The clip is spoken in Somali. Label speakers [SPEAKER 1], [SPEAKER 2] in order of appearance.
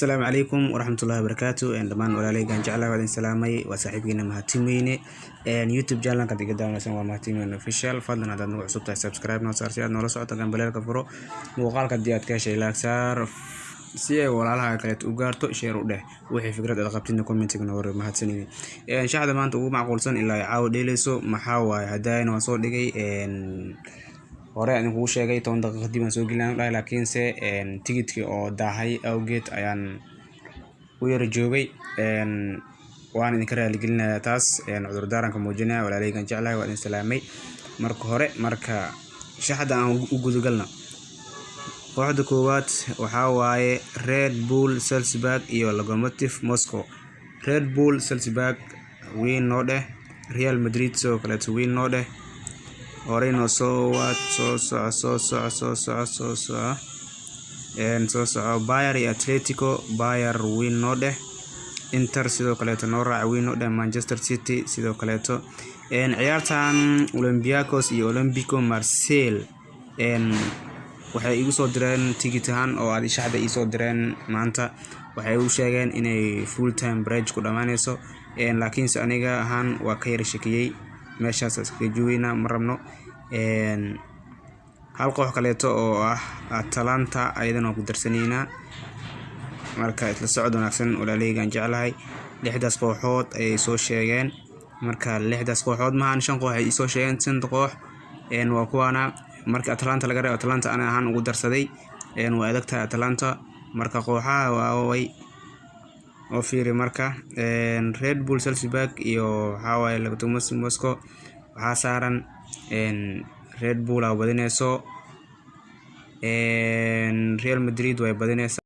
[SPEAKER 1] السلام عليكم ورحمة الله وبركاته. دمان ولا كان جعله وادين سلامي وصاحبنا مهتمين يوتيوب جالنا قد قدامنا سوا مهتمين اوفيشال فضلا هذا نوع صوت سبسكرايب نوصار سياد نولا صوت كان بلالك فرو وقال قد يات كاشي لاكسار سي walaalha kale u gaarto share u dheh wixii fikrad aad qabtiin comment igna war mahadsanid shaxda maanta ugu macquulsan ilaa ay caaw dheeleyso maxaa waay hadayna waan soo dhigay hore aan kugu sheegay 10 daqiiqo kadib aan soo gelinay laakiin se tigidhkii oo daahay awgeed ayaan u yar joogay waan idin ka raali gelinayaa taas cudur daaranka muujinaya walaaleygan jeclahay waa idin salaamay marka shaxda aan u gudugalna kooxda koowaad waxaa waaye Red Bull Salzburg iyo Lokomotiv Moscow. Red Bull Salzburg win noo dheh, Real Madrid soo kaleeto win noo dheh, horeyno soo soco Bayer iyo Atletico Bayer win noo dheh, Inter sidoo kaleeto noo raac win noo dheh, Manchester City sidoo kaleeto ciyaartan Olympiacos iyo Olympico Marseille waxay igu soo direen ticket ahaan oo aad shaxda ii soo direen maanta waxay u sheegeen inay full time bridge ku dhamaanayso laakiin aniga ahaan waa ka yar shakiyay meeshaas iska joogina ma rabno hal koox kaleeto oo ah Atalanta ayadana ku darsanayna marka isla socod wanaagsan walaaleygan jeclahay lixdaas kooxood ay soo sheegeen marka lixdaas kooxood maahan shan koox ay soo sheegeen shan koox waa kuwana marka Atalanta laga reebo Atalanta ana ahaan ugu darsaday waa adagtahay Atalanta marka kooxaha way oo fiiri marka Red Bull Salzburg iyo Hawaii Lokomotiv Moscow waxa saaran Red Bull oo badinayso Real Madrid way badinaysaa